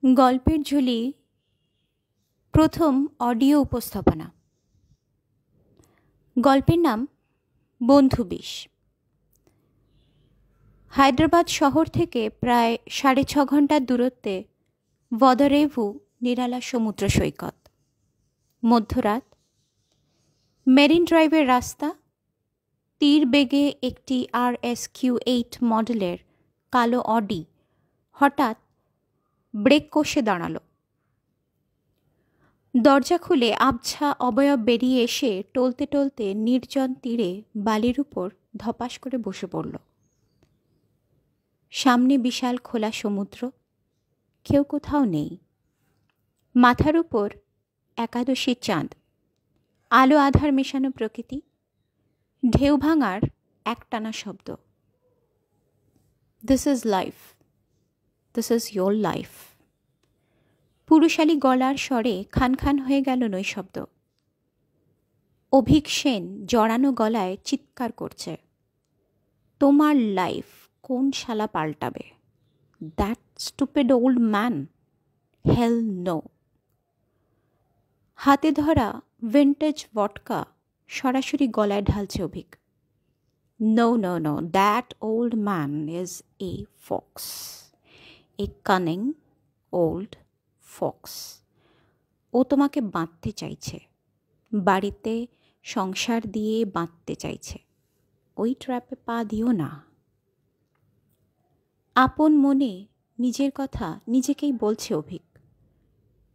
গল্পের ঝুলি প্রথম অডিও উপস্থাপনা। গল্পের নাম বন্ধুবিষ। হায়দ্রাবাদ শহর থেকে প্রায় 6.5 ঘন্টার দূরত্বে ভদরেভু নিরালা সমুদ্র সৈকত। মধ্যরাত, মেরিন ড্রাইভের রাস্তা, তীর বেগে একটি RSQ-8 মডেলের কালো অডি হঠাৎ ব্রেক কষে দাঁড়ালো। দরজা খুলে আবছা অবয়ব বেরিয়ে এসে টলতে টলতে নির্জন তীরে বালির উপর ধপাস করে বসে পড়ল। সামনে বিশাল খোলা সমুদ্র, কেউ কোথাও নেই। মাথার উপর একাদশীর চাঁদ, আলো আধার মেশানো প্রকৃতি, ঢেউ ভাঙার একটানা শব্দ। This is life, this is your life. পুরুষালী গলার স্বরে খান খান হয়ে গেল নৈশব্দ। অভিক সেন জড়ানো গলায় চিৎকার করছে, তোমার লাইফ কোন শালা পাল্টাবে? That stupid old man, hell no. হাতে ধরা ভিন্টেজ ভডকা সরাসরি গলায় ঢালছে Abhik. No no no, that old man is a fox, a cunning old fox. ও তোমাকে বাঁধতে চাইছে, বাড়িতে সংসার দিয়ে বাঁধতে চাইছে। ওই ট্র্যাপে পা দিও না। আপন মনে নিজের কথা নিজেকেই বলছে অভিক,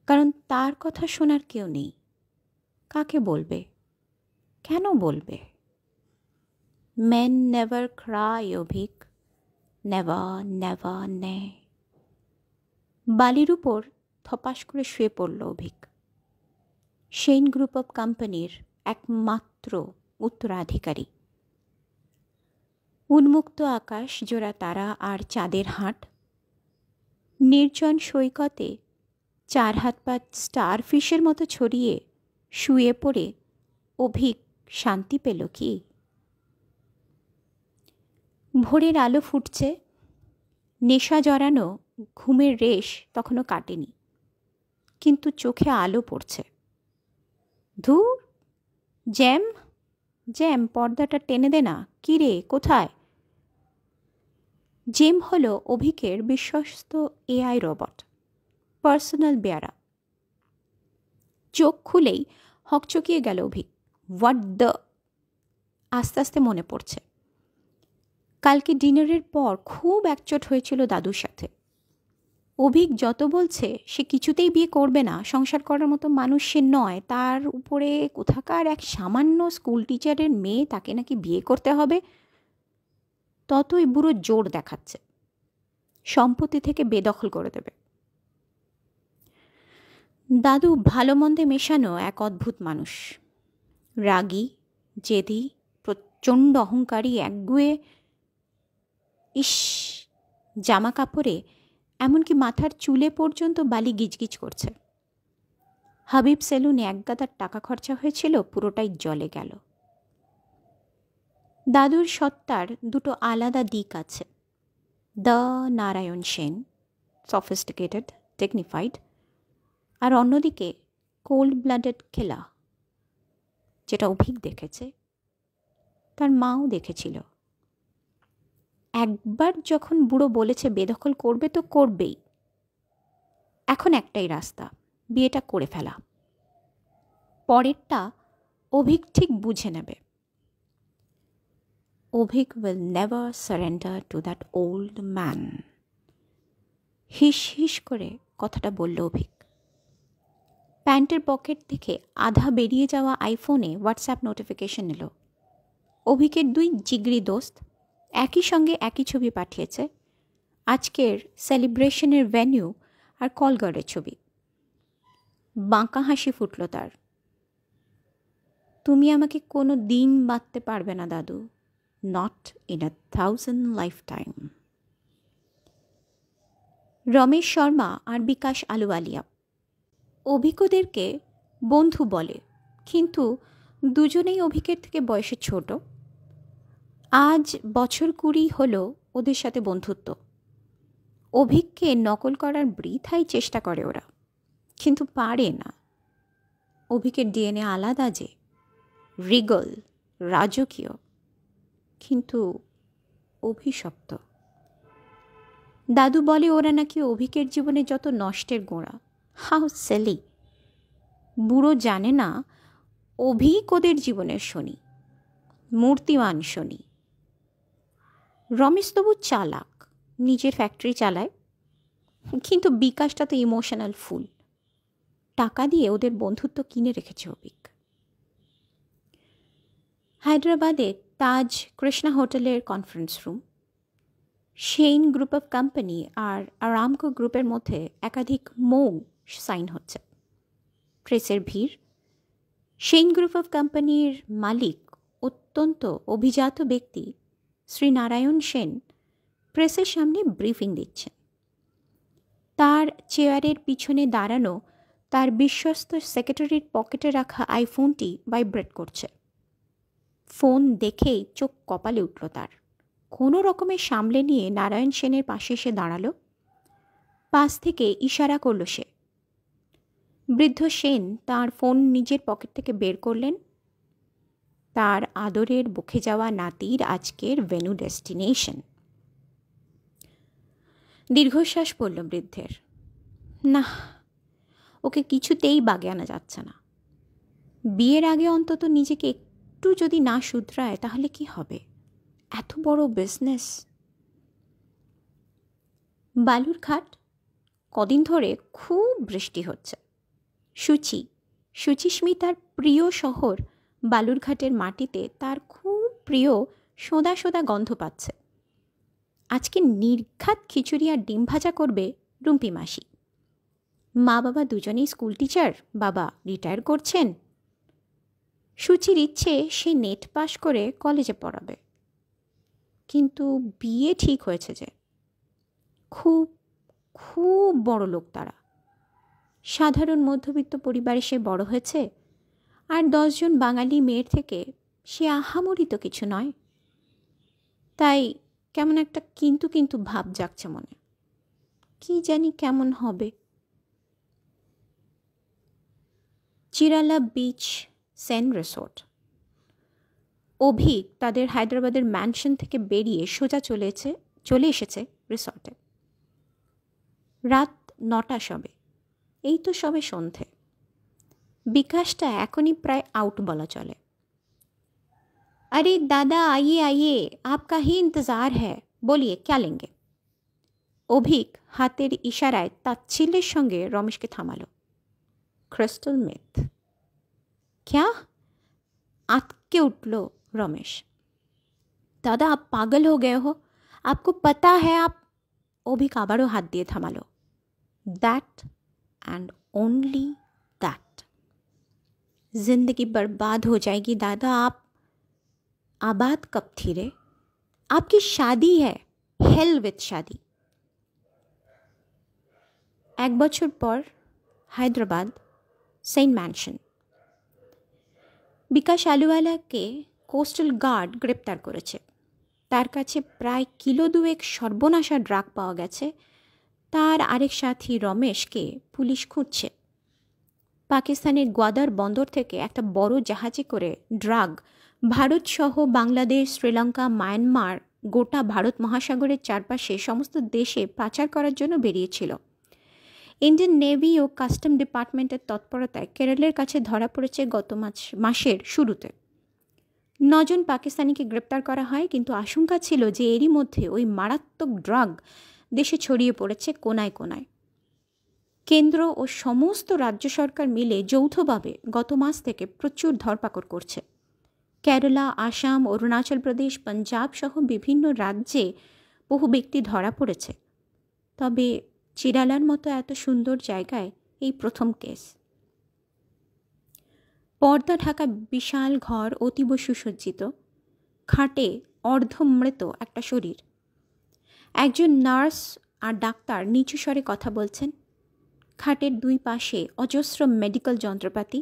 কারণ তার কথা শোনার কেউ নেই। কাকে বলবে, কেন বলবে? Men never cry Abhik, never never নে। বালির উপর থপাস করে শুয়ে পড়ল অভিক। সেন গ্রুপ অফ কোম্পানির একমাত্র উত্তরাধিকারী। উন্মুক্ত আকাশ, জোড়া তারা আর চাঁদের হাট। নির্জন সৈকতে 4 হাত পা স্টার ফিশের মতো ছড়িয়ে শুয়ে পড়ে অভিক শান্তি পেল কি? ভোরের আলো ফুটছে, নেশা জড়ানো ঘুমের রেশ তখনও কাটেনি, কিন্তু চোখে আলো পড়ছে। ধুর, জ্যাম জ্যাম, পর্দাটা টেনে দে না। কি রে, কোথায়? জেম হলো অভিকের বিশ্বস্ত AI রোবট, পার্সোনাল বেয়ারা। চোখ খুলেই হকচকিয়ে গেল অভিক। What the? আস্তে আস্তে মনে পড়ছে, কালকে ডিনারের পর খুব একচোট হয়েছিল দাদুর সাথে। অভিক যত বলছে সে কিছুতেই বিয়ে করবে না, সংসার করার মতো মানুষ সে নয়, তার উপরে কোথাকার এক সামান্য স্কুল টিচারের মেয়ে তাকে নাকি বিয়ে করতে হবে, ততই বুড়ো জোর দেখাচ্ছে, সম্পত্তি থেকে বেদখল করে দেবে। দাদু ভালো মন্দে মেশানো এক অদ্ভুত মানুষ, রাগী, জেদি, প্রচণ্ড অহংকারী, একগুয়ে। ইস, জামা কাপড়ে এমনকি মাথার চুলে পর্যন্ত বালি গিজগিজ করছে। হাবিব সেলুনে একগাদার টাকা খরচা হয়েছিল, পুরোটাই জলে গেল। দাদুর সত্তার দুটো আলাদা দিক আছে। দ্য নারায়ণ সেন, সফিস্টিকেটেড, টেকনিফাইড, আর অন্যদিকে কোল্ড ব্লাডেড খেলা, যেটা অভিক দেখেছে, তার মাও দেখেছিল। একবার যখন বুড়ো বলেছে বেদখল করবে তো করবেই। এখন একটাই রাস্তা, বিয়েটা করে ফেলা। পরেরটা অভিক ঠিক বুঝে নেবে। Abhik will never surrender to that old man. হিস হিস করে কথাটা বলল অভিক। প্যান্টের পকেট থেকে আধা বেরিয়ে যাওয়া আইফোনে হোয়াটসঅ্যাপ নোটিফিকেশন এলো। অভিকের 2 জিগরি দোস্ত একই সঙ্গে একই ছবি পাঠিয়েছে, আজকের সেলিব্রেশনের ভেন্যু আর কলগার্ডের ছবি। বাঁকা হাসি ফুটল তার। তুমি আমাকে কোনো দিন বাঁধতে পারবে না দাদু, not in 1000 lifetime. Ramesh Sharma আর বিকাশ আলুওয়ালিয়া অভিকদেরকে বন্ধু বলে, কিন্তু দুজনেই অভিকের থেকে বয়সে ছোট। আজ বছর 20 হলো ওদের সাথে বন্ধুত্ব। অভিককে নকল করার বৃথাই চেষ্টা করে ওরা, কিন্তু পারে না। অভিকের ডিএনএ আলাদা যে, রিগল, রাজকীয়, কিন্তু অভিশপ্ত। দাদু বলে ওরা নাকি অভিকের জীবনে যত নষ্টের গোড়া। হাউ সেলি! বুড়ো জানে না অভিক ওদের জীবনের শনি, মূর্তিমান শনি। রমেশ তবু চালাক, নিজের ফ্যাক্টরি চালায়, কিন্তু বিকাশটা তো ইমোশনাল ফুল। টাকা দিয়ে ওদের বন্ধুত্ব কিনে রেখেছে অভিক। হায়দ্রাবাদে তাজ কৃষ্ণা হোটেলের conference room. Shane group of company আর আরামকো গ্রুপের মধ্যে একাধিক মৌ সাইন হচ্ছে। প্রেসের ভিড়। শেইন গ্রুপ অফ কোম্পানির মালিক, অত্যন্ত অভিজাত ব্যক্তি শ্রী নারায়ণ সেন, প্রেসের সামনে ব্রিফিং দিচ্ছেন। তার চেয়ারের পিছনে দাঁড়ানো তার বিশ্বস্ত সেক্রেটারির পকেটে রাখা আইফোনটি ভাইব্রেট করছে। ফোন দেখেই চোখ কপালে উঠল তার। কোনো রকমে সামলে নিয়ে নারায়ণ সেনের পাশে এসে দাঁড়ালো। পাশ থেকে ইশারা করল সে। বৃদ্ধ সেন তার ফোন নিজের পকেট থেকে বের করলেন। তার আদরের বকে যাওয়া নাতির আজকের ভেন্যু ডেস্টিনেশন। দীর্ঘশ্বাস পড়ল বৃদ্ধের। না, ওকে কিছুতেই বাগে আনা যাচ্ছে না। বিয়ের আগে অন্তত নিজেকে একটু যদি না শুধরায় তাহলে কি হবে? এত বড় বিজনেস। বালুরঘাট কদিন ধরে খুব বৃষ্টি হচ্ছে। সুচিস্মিতার প্রিয় শহর বালুরঘাটের মাটিতে তার খুব প্রিয় সোদা সোদা গন্ধ পাচ্ছে। আজকে নির্ঘাত খিচুড়ি আর ডিম ভাজা করবে রুম্পি মাসি। মা বাবা দুজনেই স্কুল টিচার, বাবা রিটায়ার করছেন। সুচির ইচ্ছে সে নেট পাস করে কলেজে পড়াবে, কিন্তু বিয়ে ঠিক হয়েছে যে। খুব খুব বড় লোক তারা। সাধারণ মধ্যবিত্ত পরিবারে সে বড় হয়েছে, আর 10 জন বাঙালি মেয়ের থেকে সে আহামরি তো কিছু নয়। তাই কেমন একটা কিন্তু কিন্তু ভাব জাগছে মনে। কি জানি কেমন হবে। চিরালা বিচ সেন রিসোর্ট। অভিক তাদের হায়দ্রাবাদের ম্যানশন থেকে বেরিয়ে সোজা চলে এসেছে রিসর্টে। রাত 9টা সবে। এই তো সবে সন্ধে। বিকাশটা এখনই প্রায় আউট বলা চলে। আরে দাদা আইয়ে আইয়ে, আপকা হি ইন্তজার হ্যায়, বলিয়ে ক্যা লেঙ্গে। অভিক হাতের ইশারায় তাচ্ছিল্যের সঙ্গে রমেশকে থামালো। Crystal meth. ক্যা? আতকে উঠল রমেশ। দাদা আপ পাগল হো গয়ে হো, আপকো পতা হ্যায় আপ। অভিক আবারও হাত দিয়ে থামালো। That and only that. जिंदगी बर्बाद हो जाएगी दादा। आप आबाद कब थी रे? आपकी शादी है, हेल विथ शादी। 1 বছর পর হায়দ্রাবাদ, সেন্ট ম্যানশন। বিকাশ আলুওয়ালাকে কোস্টাল গার্ড গ্রেপ্তার করেছে। তার কাছে প্রায় কিলো 2 সর্বনাশা ড্রাগ পাওয়া গেছে। তার আরেক সাথী রমেশকে পুলিশ খুঁজছে। পাকিস্তানের গ্বাদার বন্দর থেকে একটা বড় জাহাজে করে ড্রাগ ভারতসহ বাংলাদেশ, শ্রীলঙ্কা, মায়ানমার, গোটা ভারত মহাসাগরের চারপাশে সমস্ত দেশে পাচার করার জন্য বেরিয়েছিল। ইন্ডিয়ান নেভি ও কাস্টম ডিপার্টমেন্টের তৎপরতায় কেরলের কাছে ধরা পড়েছে গত মাসের শুরুতে। 9 জন পাকিস্তানিকে গ্রেপ্তার করা হয়, কিন্তু আশঙ্কা ছিল যে এরই মধ্যে ওই মারাত্মক ড্রাগ দেশে ছড়িয়ে পড়েছে কোনায় কোনায়। কেন্দ্র ও সমস্ত রাজ্য সরকার মিলে যৌথভাবে গত মাস থেকে প্রচুর ধরপাকড় করছে। কেরালা, আসাম, অরুণাচল প্রদেশ, পাঞ্জাব সহ বিভিন্ন রাজ্যে বহু ব্যক্তি ধরা পড়েছে। তবে চিরালার মতো এত সুন্দর জায়গায় এই প্রথম কেস। পর্দা ঢাকা বিশাল ঘর, অতীব সুসজ্জিত। খাটে অর্ধমৃত একটা শরীর। একজন নার্স আর ডাক্তার নিচু স্বরে কথা বলছেন। খাটের 2 পাশে অজস্র মেডিকেল যন্ত্রপাতি।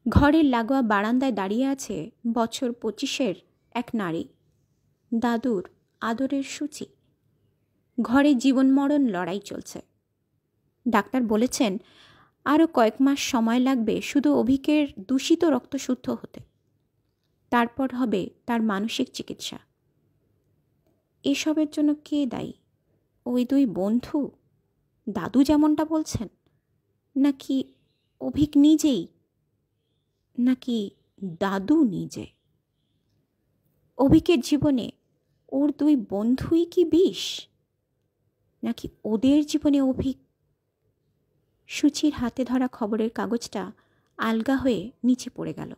ঘরের লাগোয়া বারান্দায় দাঁড়িয়ে আছে বছর 25-এর এক নারী, দাদুর আদরের সুচি। ঘরে জীবন মরণ লড়াই চলছে। ডাক্তার বলেছেন আরও কয়েক মাস সময় লাগবে শুধু অভিকের দূষিত রক্ত শুদ্ধ হতে, তারপর হবে তার মানসিক চিকিৎসা। এসবের জন্য কে দায়ী? ওই দুই বন্ধু, দাদু যেমনটা বলছেন, নাকি অভিক নিজেই, নাকি দাদু নিজে? অভিকের জীবনে ওর দুই বন্ধুই কি বিষ, নাকি ওদের জীবনে অভিক? সুচির হাতে ধরা খবরের কাগজটা আলগা হয়ে নিচে পড়ে গেল।